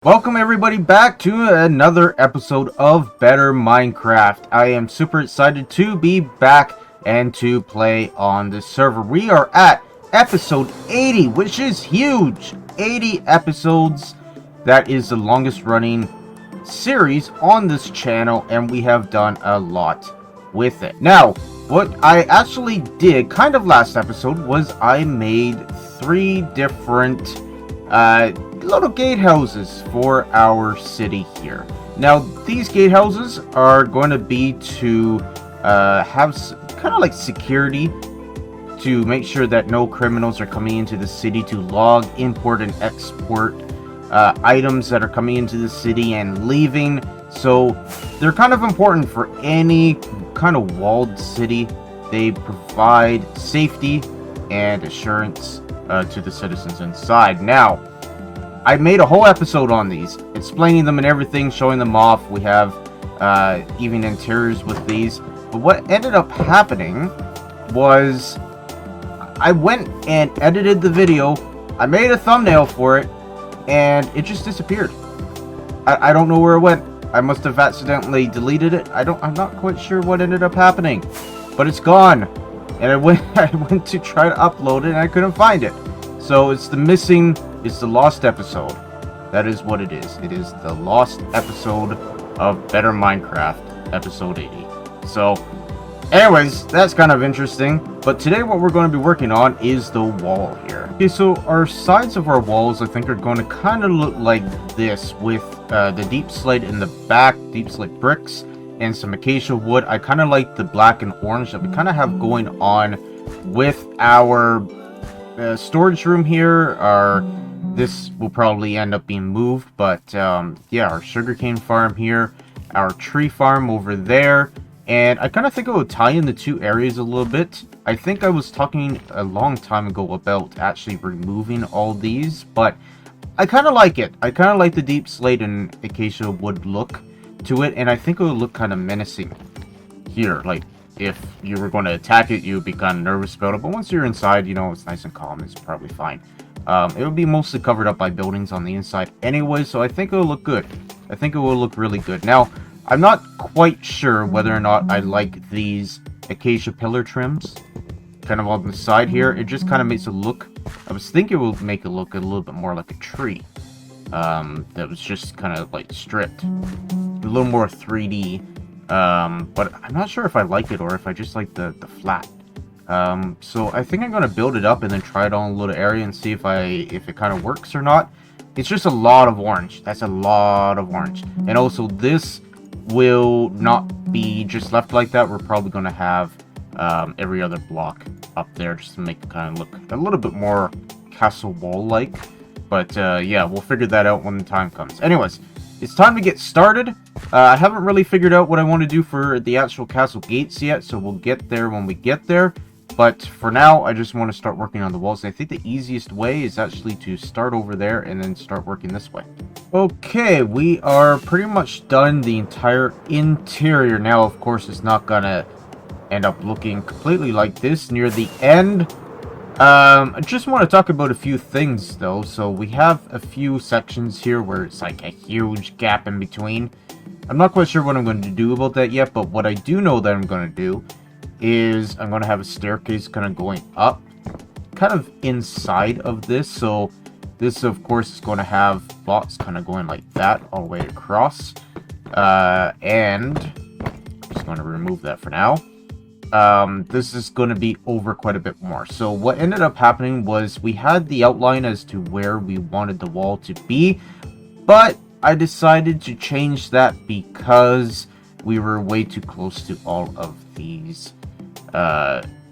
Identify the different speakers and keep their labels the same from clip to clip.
Speaker 1: Welcome everybody back to another episode of Better Minecraft. I am super excited to be back and to play on this server. We are at episode 80, which is huge. 80 episodes. That is the longest running series on this channel, and we have done a lot with it. Now, what I actually did kind of last episode was I made 3 different little gatehouses for our city here. Now, these gatehouses are going to be to have kind of like security to make sure that no criminals are coming into the city to log, import, and export items that are coming into the city and leaving. So they're kind of important for any kind of walled city. They provide safety and assurance to the citizens inside. Now, I made a whole episode on these, explaining them and everything, showing them off. We have even interiors with these. But what ended up happening was I went and edited the video. I made a thumbnail for it, and it just disappeared. I don't know where it went. I must have accidentally deleted it. I'm not quite sure what ended up happening, but it's gone. And I went to try to upload it, and I couldn't find it. So it's the lost episode. That is what it is. It is the lost episode of Better Minecraft, episode 80. So, anyways, that's kind of interesting. But today what we're going to be working on is the wall here. Okay, so our sides of our walls, I think, are going to kind of look like this, with the deep slate in the back, deep slate bricks, and some acacia wood. I kind of like the black and orange that we kind of have going on with our storage room here. This will probably end up being moved, but yeah, our sugarcane farm here, our tree farm over there, and I kind of think it would tie in the two areas a little bit. I think I was talking a long time ago about actually removing all these, but I kind of like it. I kind of like the deep slate and acacia wood look to it, and I think it would look kind of menacing here. Like, if you were going to attack it, you'd be kind of nervous about it, but once you're inside, you know, it's nice and calm. It's probably fine. It will be mostly covered up by buildings on the inside anyway, so I think it will look good. I think it will look really good. Now, I'm not quite sure whether or not I like these acacia pillar trims kind of on the side here. It just kind of makes it look, I was thinking it would make it look a little bit more like a tree that was just kind of like stripped, a little more 3D. But I'm not sure if I like it or if I just like the flat. So I think I'm going to build it up and then try it on a little area and see if it kind of works or not. It's just a lot of orange. That's a lot of orange. And also, this will not be just left like that. We're probably going to have every other block up there just to make it kind of look a little bit more castle wall-like. But yeah, we'll figure that out when the time comes. Anyways, it's time to get started. I haven't really figured out what I want to do for the actual castle gates yet, so we'll get there when we get there. But for now, I just want to start working on the walls. And I think the easiest way is actually to start over there and then start working this way. Okay, we are pretty much done the entire interior. Now, of course, it's not going to end up looking completely like this near the end. I just want to talk about a few things, though. So we have a few sections here where it's like a huge gap in between. I'm not quite sure what I'm going to do about that yet, but what I do know that I'm going to do is I'm going to have a staircase kind of going up, kind of inside of this. So this, of course, is going to have blocks kind of going like that all the way across. And I'm just going to remove that for now. This is going to be over quite a bit more. So what ended up happening was we had the outline as to where we wanted the wall to be, but I decided to change that because we were way too close to all of these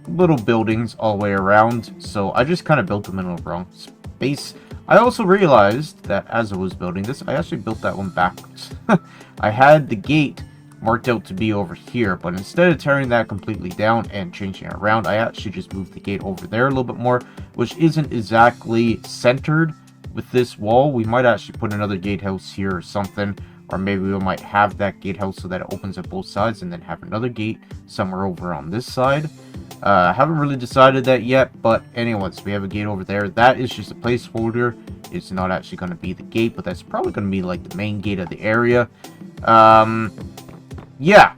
Speaker 1: little buildings all the way around. So I just kind of built them in the wrong space. I also realized that as I was building this, I actually built that one backwards. I had the gate marked out to be over here, but instead of tearing that completely down and changing it around, I actually just moved the gate over there a little bit more, which isn't exactly centered with this wall. We might actually put another gatehouse here or something, or maybe we might have that gatehouse so that it opens at both sides and then have another gate somewhere over on this side. Haven't really decided that yet, but anyways, we have a gate over there. That is just a placeholder is not actually going to be the gate, but that's probably going to be like the main gate of the area. Yeah,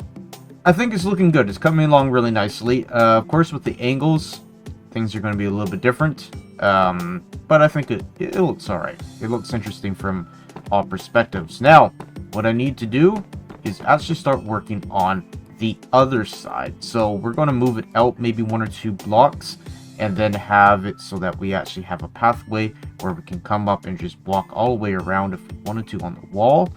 Speaker 1: I think it's looking good. It's coming along really nicely. Of course, with the angles, things are going to be a little bit different. But I think it looks alright. It looks interesting from all perspectives. Now, what I need to do is actually start working on the other side. So we're going to move it out maybe 1 or 2 blocks, and then have it so that we actually have a pathway where we can come up and just walk all the way around if we wanted to on the wall.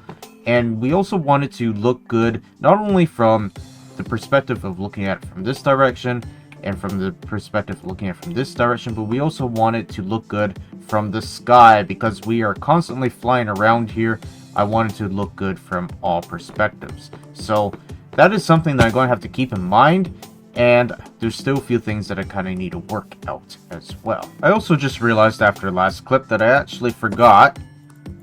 Speaker 1: And we also want it to look good, not only from the perspective of looking at it from this direction, and from the perspective of looking at it from this direction, but we also want it to look good from the sky, because we are constantly flying around here. I want it to look good from all perspectives. So that is something that I'm going to have to keep in mind, and there's still a few things that I kind of need to work out as well. I also just realized after last clip that I actually forgot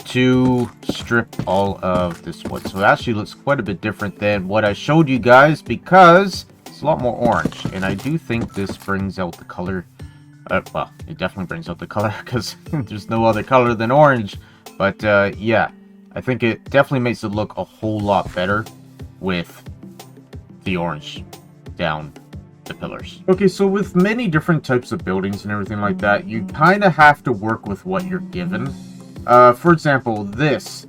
Speaker 1: to strip all of this wood. So it actually looks quite a bit different than what I showed you guys, because it's a lot more orange. And I do think this brings out the color. Well, it definitely brings out the color, because there's no other color than orange. But yeah, I think it definitely makes it look a whole lot better with the orange down the pillars. Okay, so with many different types of buildings and everything like that, you kind of have to work with what you're given. For example, this.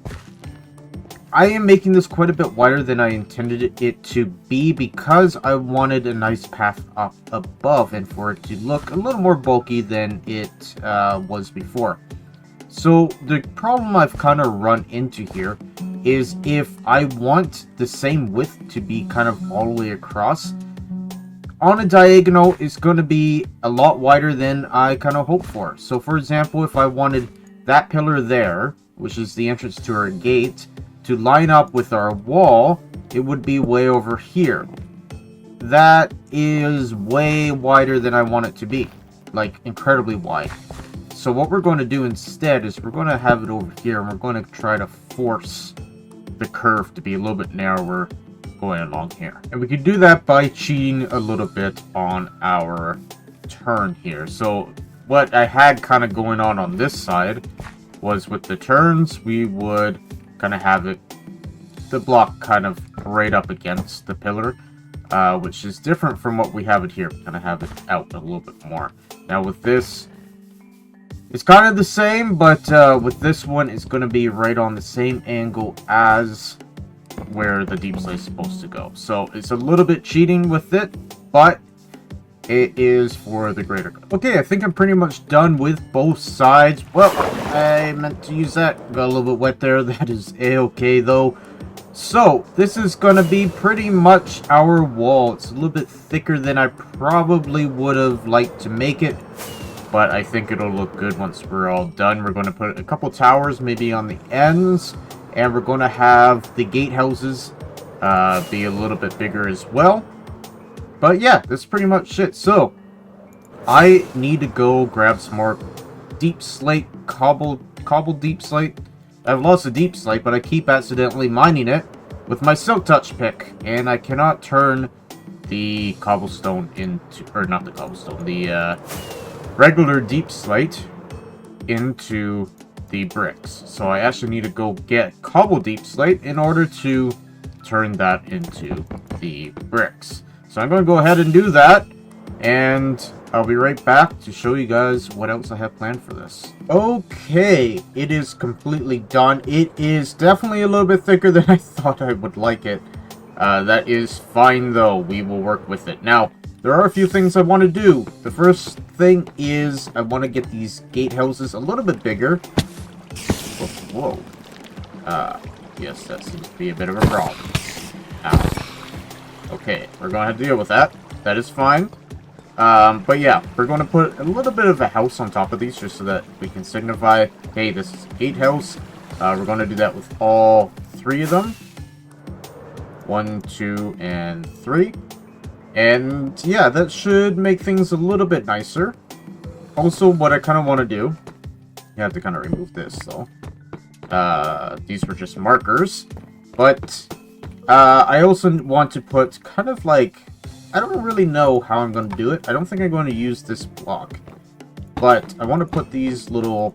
Speaker 1: I am making this quite a bit wider than I intended it to be, because I wanted a nice path up above and for it to look a little more bulky than it was before. So the problem I've kind of run into here is if I want the same width to be kind of all the way across, on a diagonal it's going to be a lot wider than I kind of hoped for. So for example, if I wanted that pillar there, which is the entrance to our gate, to line up with our wall, it would be way over here. That is way wider than I want it to be, like incredibly wide. So what we're going to do instead is we're going to have it over here, and we're going to try to force the curve to be a little bit narrower going along here. And we can do that by cheating a little bit on our turn here. So what I had kind of going on this side was with the turns, we would kind of have it, the block kind of right up against the pillar, which is different from what we have it here. We kind of have it out a little bit more. Now with this, it's kind of the same, but with this one, it's going to be right on the same angle as where the deep slate is supposed to go. So it's a little bit cheating with it, but it is for the greater good. Okay, I think I'm pretty much done with both sides. Well, I meant to use that. Got a little bit wet there. That is a-okay though. So this is going to be pretty much our wall. It's a little bit thicker than I probably would have liked to make it, but I think it'll look good once we're all done. We're going to put a couple towers maybe on the ends, and we're going to have the gatehouses be a little bit bigger as well. But yeah, that's pretty much it. So I need to go grab some more deep slate, cobbled deep slate. I have lots of deep slate, but I keep accidentally mining it with my silk touch pick, and I cannot turn the cobblestone into, or not the cobblestone, the regular deep slate into the bricks. So I actually need to go get cobble deep slate in order to turn that into the bricks. So I'm going to go ahead and do that, and I'll be right back to show you guys what else I have planned for this. Okay, it is completely done. It is definitely a little bit thicker than I thought I would like it. That is fine though, we will work with it. Now, there are a few things I want to do. The first thing is I want to get these gatehouses a little bit bigger. Whoa. Yes, that seems to be a bit of a problem. Ow. Okay, we're going to have to deal with that. That is fine. But yeah, we're going to put a little bit of a house on top of these just so that we can signify, hey, this is a gatehouse. We're going to do that with all 3 of them. 1, 2, and 3. And yeah, that should make things a little bit nicer. Also, what I kind of want to do, you have to kind of remove this though. These were just markers, but I also want to put kind of like, I don't really know how I'm going to do it. I don't think I'm going to use this block, but I want to put these little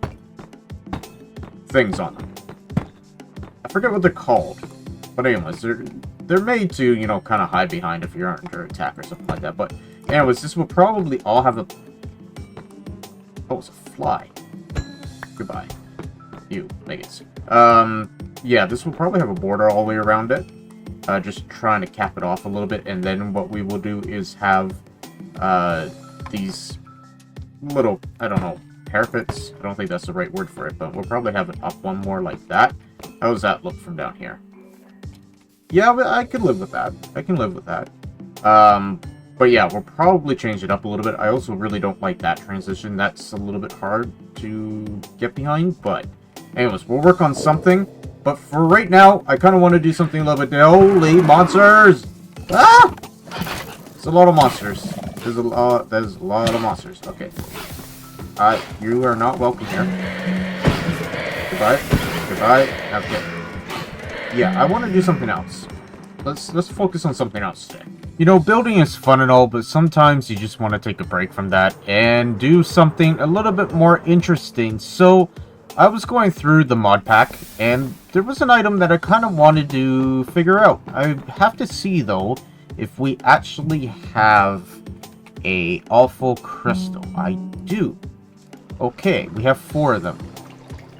Speaker 1: things on them. I forget what they're called. But anyways, they're made to, you know, kind of hide behind if you're under attack or something like that. But anyways, this will probably all have a... Oh, it's a fly. Goodbye. You, maggots. Yeah, this will probably have a border all the way around it. Just trying to cap it off a little bit. And then what we will do is have, these little, I don't know, parapets. I don't think that's the right word for it, but we'll probably have it up one more like that. How does that look from down here? Yeah, but I can live with that. I can live with that. But yeah, we'll probably change it up a little bit. I also really don't like that transition. That's a little bit hard to get behind, but anyways, we'll work on something. But for right now, I kind of want to do something a little bit... Holy monsters! Ah! There's a lot of monsters. There's a lot of monsters. Okay. You are not welcome here. Goodbye. Goodbye. Okay. Yeah, I want to do something else. Let's focus on something else today. You know, building is fun and all, but sometimes you just want to take a break from that and do something a little bit more interesting. So, I was going through the mod pack, and there was an item that I kind of wanted to figure out. I have to see, though, if we actually have a awful crystal. I do. Okay, we have 4 of them.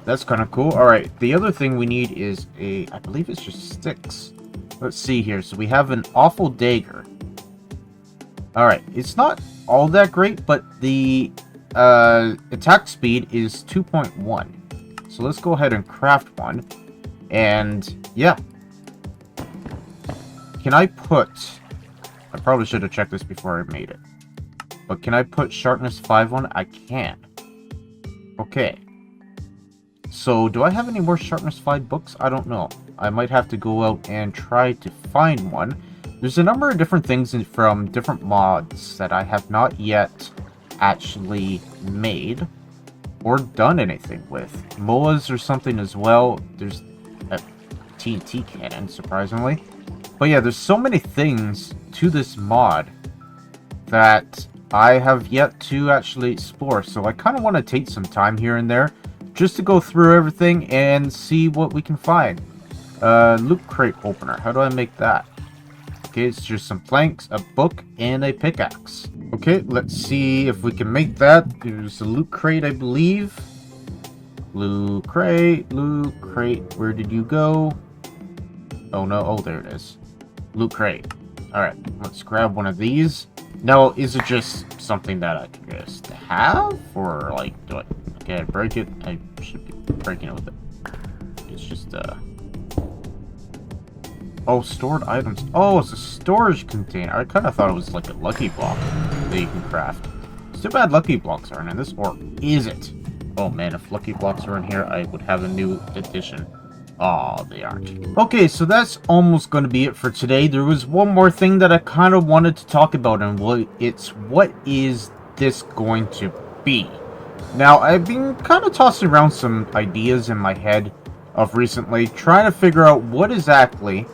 Speaker 1: That's kind of cool. Alright, the other thing we need is I believe it's just sticks. Let's see here. So we have an awful dagger. Alright, it's not all that great, but the attack speed is 2.1. So let's go ahead and craft one. And, yeah. Can I put... I probably should have checked this before I made it. But can I put sharpness 5 on it? I can. Okay. So, do I have any more sharpness 5 books? I don't know. I might have to go out and try to find one. There's a number of different things from different mods that I have not yet actually made or done anything with. MOAs or something as well. There's a TNT cannon, surprisingly. But yeah, there's so many things to this mod that I have yet to actually explore. So I kind of want to take some time here and there just to go through everything and see what we can find. Loot crate opener. How do I make that? Okay, it's just some planks, a book, and a pickaxe. Okay, let's see if we can make that. There's a loot crate, I believe. Loot crate, where did you go? Oh no, oh there it is. Loot crate. Alright, let's grab one of these. Now, is it just something that I can just have? Or, like, do I break it? I should be breaking it with it. It's just, Oh, stored items. Oh, it's a storage container. I kind of thought it was like a lucky block that you can craft. It's too bad lucky blocks aren't in this, or is it? Oh man, if lucky blocks were in here, I would have a new addition. Oh, they aren't. Okay, so that's almost going to be it for today. There was one more thing that I kind of wanted to talk about, and what is this going to be? Now, I've been kind of tossing around some ideas in my head of recently, trying to figure out what exactly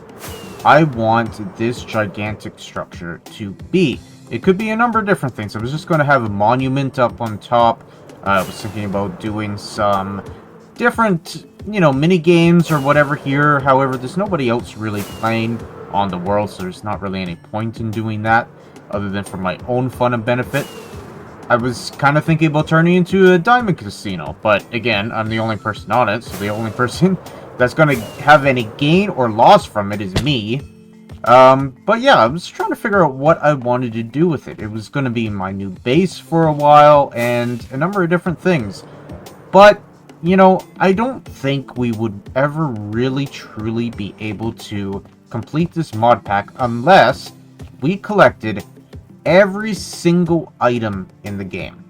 Speaker 1: I want this gigantic structure to be. It could be a number of different things. I was just going to have a monument up on top. I was thinking about doing some different, you know, mini games or whatever here. However, there's nobody else really playing on the world, so there's not really any point in doing that other than for my own fun and benefit. I was kind of thinking about turning into a diamond casino, but again, I'm the only person on it, so the only person that's going to have any gain or loss from it is me. But yeah, I was trying to figure out what I wanted to do with it. It was going to be my new base for a while, and a number of different things. But, you know, I don't think we would ever really truly be able to complete this mod pack unless we collected every single item in the game.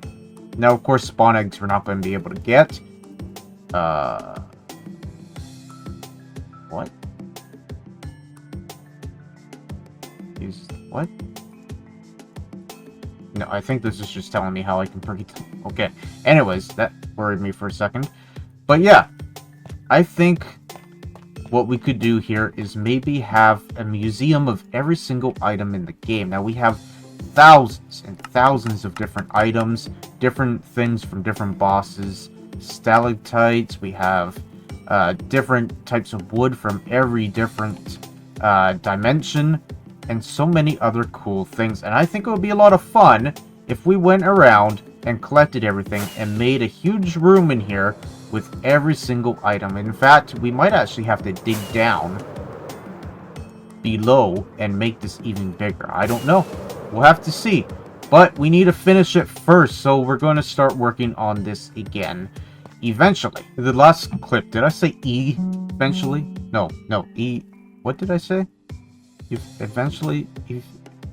Speaker 1: Now, of course, spawn eggs we're not going to be able to get. What? What? No, I think this is just telling me how I can break it. Okay. Anyways, that worried me for a second. But yeah, I think what we could do here is maybe have a museum of every single item in the game. Now, we have thousands and thousands of different items, different things from different bosses, stalactites, we have different types of wood from every different dimension, and so many other cool things. And I think it would be a lot of fun if we went around and collected everything and made a huge room in here with every single item. In fact, we might actually have to dig down below and make this even bigger. I don't know. We'll have to see. But we need to finish it first, so we're going to start working on this again eventually. The last clip, did I say eventually? No, E. What did I say? Eventually?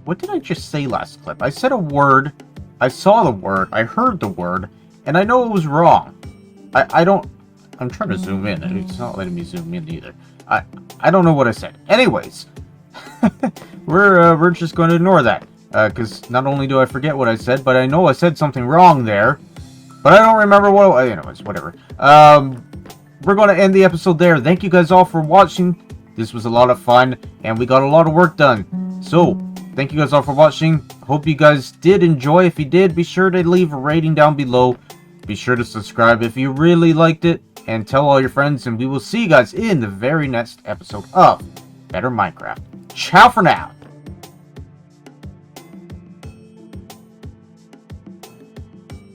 Speaker 1: What did I just say last clip? I said a word, I saw the word, I heard the word, and I know it was wrong. I'm trying to zoom in, and it's not letting me zoom in either. I don't know what I said. Anyways, we're just going to ignore that. Because not only do I forget what I said, but I know I said something wrong there. But I don't remember what... Anyways, whatever. We're going to end the episode there. Thank you guys all for watching. This was a lot of fun, and we got a lot of work done. So, thank you guys all for watching. Hope you guys did enjoy. If you did, be sure to leave a rating down below. Be sure to subscribe if you really liked it. And tell all your friends, and we will see you guys in the very next episode of Better Minecraft. Ciao for now.